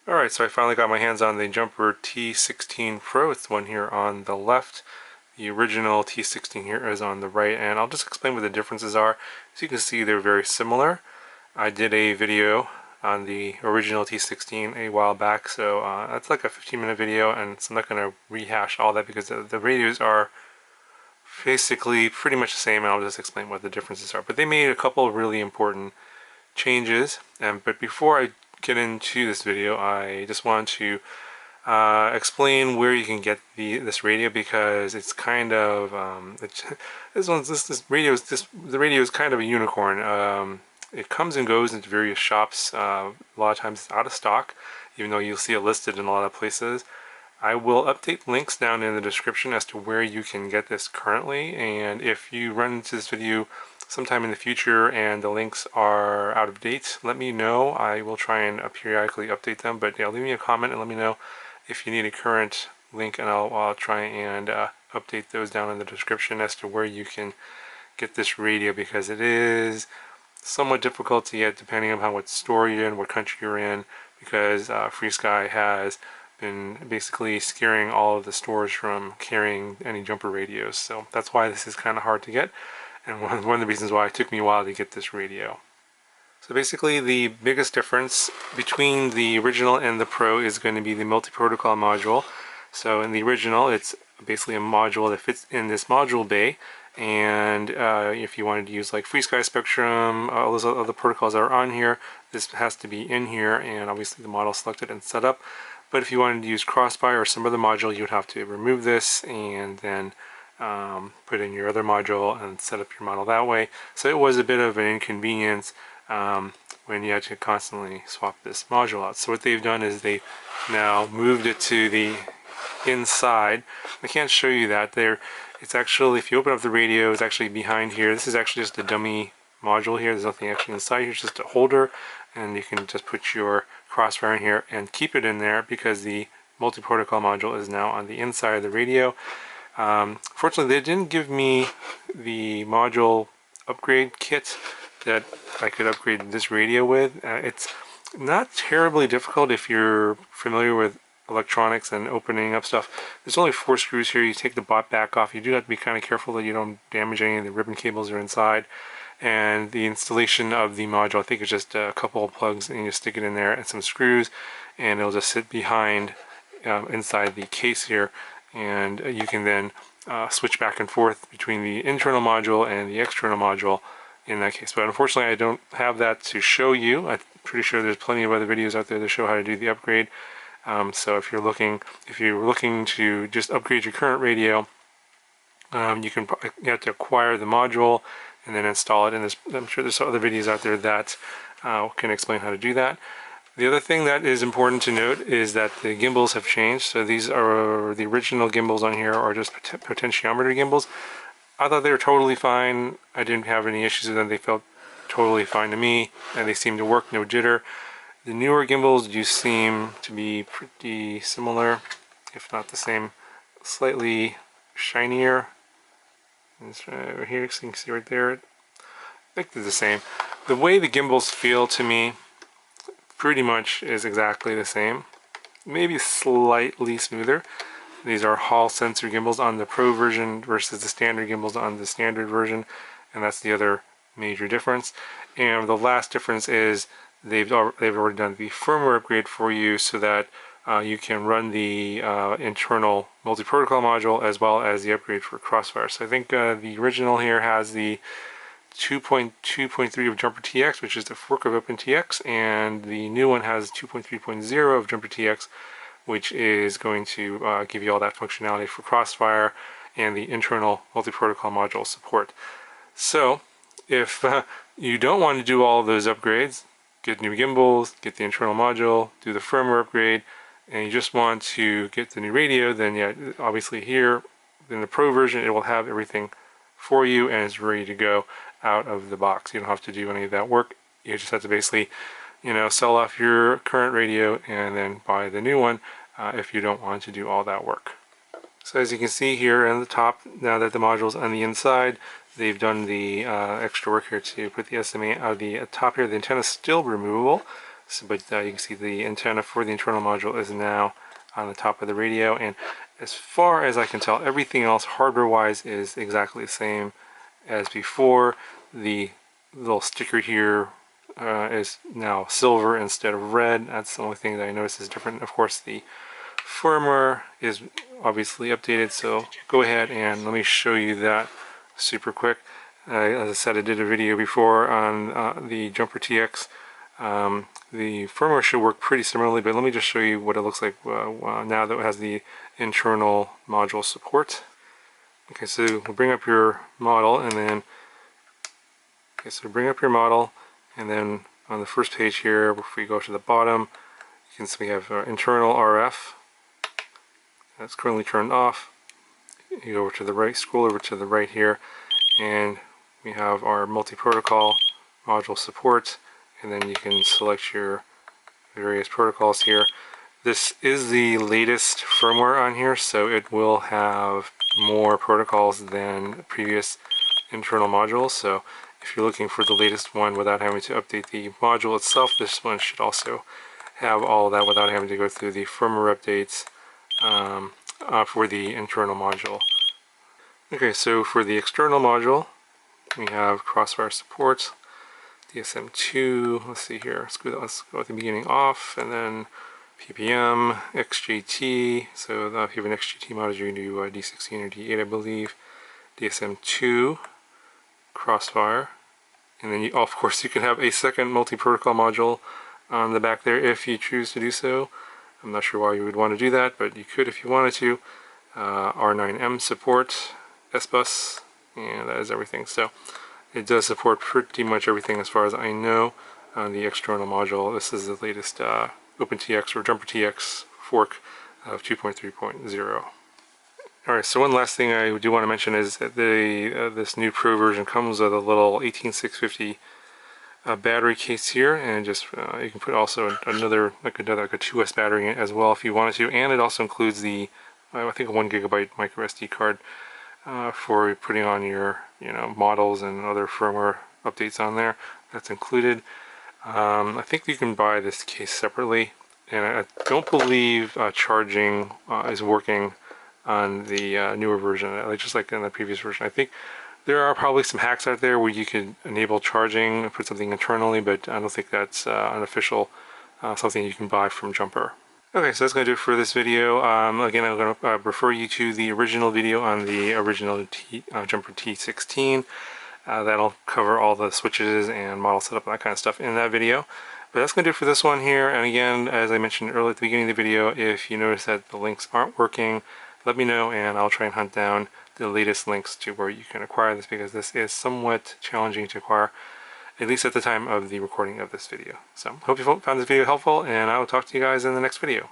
Alright, so I finally got my hands on the Jumper T16 Pro. It's the one here on the left. The original T16 here is on the right, and I'll just explain what the differences are. As you can see, they're very similar. I did a video on the original T16 a while back, so that's like a 15-minute video, and so I'm not going to rehash all that because the radios are basically pretty much the same, and I'll just explain what the differences are. But they made a couple of really important changes, but before I get into this video, I just want to explain where you can get this radio, because it's kind of the radio is kind of a unicorn. It comes and goes into various shops. A lot of times it's out of stock, even though you'll see it listed in a lot of places. I will update links down in the description as to where you can get this currently, and if you run into this video sometime in the future and the links are out of date, let me know. I will try and periodically update them, but yeah, leave me a comment and let me know if you need a current link, and I'll try and update those down in the description as to where you can get this radio, because it is somewhat difficult to get depending on what store you're in, what country you're in, because FreeSky has been basically scaring all of the stores from carrying any jumper radios. So that's why this is kind of hard to get, and one of the reasons why it took me a while to get this radio. So basically the biggest difference between the original and the Pro is going to be the multi-protocol module. So in the original, it's basically a module that fits in this module bay, and if you wanted to use like FreeSky Spectrum, all those other protocols that are on here, this has to be in here, and obviously the model selected and set up. But if you wanted to use Crossfire or some other module, you would have to remove this and then put in your other module and set up your model that way. So it was a bit of an inconvenience when you had to constantly swap this module out. So what they've done is they now moved it to the inside. I can't show you that. It's actually, if you open up the radio, it's actually behind here. This is actually just a dummy module here. There's nothing actually inside here. It's just a holder, and you can just put your Crossfire in here and keep it in there, because the multi-protocol module is now on the inside of the radio. Fortunately, they didn't give me the module upgrade kit that I could upgrade this radio with. It's not terribly difficult if you're familiar with electronics and opening up stuff. There's only 4 screws here. You take the bot back off. You do have to be kind of careful that you don't damage any of the ribbon cables that are inside. And the installation of the module, I think it's just a couple of plugs, and you stick it in there and some screws, and it'll just sit behind inside the case here, and you can then switch back and forth between the internal module and the external module in that case. But unfortunately, I don't have that to show you. I'm pretty sure there's plenty of other videos out there that show how to do the upgrade. So if you're looking to just upgrade your current radio, you have to acquire the module and then install it. And I'm sure there's other videos out there that can explain how to do that. The other thing that is important to note is that the gimbals have changed. So these are the original gimbals on here, are just potentiometer gimbals. I thought they were totally fine. I didn't have any issues with them. They felt totally fine to me, and they seem to work, no jitter. The newer gimbals do seem to be pretty similar, if not the same, slightly shinier. It's right here, so you can see right there. I think they're the same. The way the gimbals feel to me pretty much is exactly the same. Maybe slightly smoother. These are Hall sensor gimbals on the Pro version versus the standard gimbals on the standard version, and that's the other major difference. And the last difference is they've already done the firmware upgrade for you, so that you can run the internal multi-protocol module as well as the upgrade for Crossfire. So I think the original here has the 2.2.3 of Jumper TX, which is the fork of OpenTX, and the new one has 2.3.0 of Jumper TX, which is going to give you all that functionality for Crossfire and the internal multi-protocol module support. So if you don't want to do all of those upgrades, get new gimbals, get the internal module, do the firmware upgrade, and you just want to get the new radio, then yeah, obviously here in the Pro version it will have everything for you and it's ready to go out of the box. You don't have to do any of that work. You just have to basically, sell off your current radio and then buy the new one if you don't want to do all that work. So as you can see here on the top, now that the module's on the inside, they've done the extra work here to put the SMA out of the top here. The antenna is still removable, So, but you can see the antenna for the internal module is now on the top of the radio, and as far as I can tell, everything else hardware wise is exactly the same as before. The little sticker here is now silver instead of red. That's the only thing that I noticed is different. Of course, the firmware is obviously updated, so go ahead and let me show you that super quick. As I said, I did a video before on the Jumper TX. The firmware should work pretty similarly, but let me just show you what it looks like now that it has the internal module support. Okay, so we'll bring up your model, and then on the first page here, if we go to the bottom, you can see we have internal RF. That's currently turned off. You go over to the right, scroll over to the right here, and we have our multi-protocol module support, and then you can select your various protocols here. This is the latest firmware on here, so it will have more protocols than previous internal modules. So if you're looking for the latest one without having to update the module itself, this one should also have all of that without having to go through the firmware updates for the internal module. Okay, so for the external module, we have crossfire support, DSM2, let's see here, let's go at the beginning off, and then PPM, XJT, so if you have an XJT module, you can do D16 or D8, I believe, DSM2, crossfire, and then of course you can have a second multi-protocol module on the back there if you choose to do so. I'm not sure why you would want to do that, but you could if you wanted to. R9M support, S-Bus, and that is everything. So it does support pretty much everything as far as I know on the external module. This is the latest OpenTX or Jumper TX fork of 2.3.0. Alright, so one last thing I do want to mention is that this new Pro version comes with a little 18650 battery case here, and just you can put also another like a 2S battery in it as well if you wanted to, and it also includes the I think a 1 gigabyte micro SD card for putting on your models and other firmware updates on there. That's included. I think you can buy this case separately, and I don't believe charging is working on the newer version, just like in the previous version. I think there are probably some hacks out there where you could enable charging and put something internally, but I don't think that's unofficial, something you can buy from Jumper. Okay, so that's going to do it for this video. Again, I'm going to refer you to the original video on the original Jumper T16. That'll cover all the switches and model setup and that kind of stuff in that video. But that's going to do it for this one here. And again, as I mentioned earlier at the beginning of the video, if you notice that the links aren't working, let me know and I'll try and hunt down the latest links to where you can acquire this, because this is somewhat challenging to acquire, at least at the time of the recording of this video. So hope you found this video helpful, and I will talk to you guys in the next video.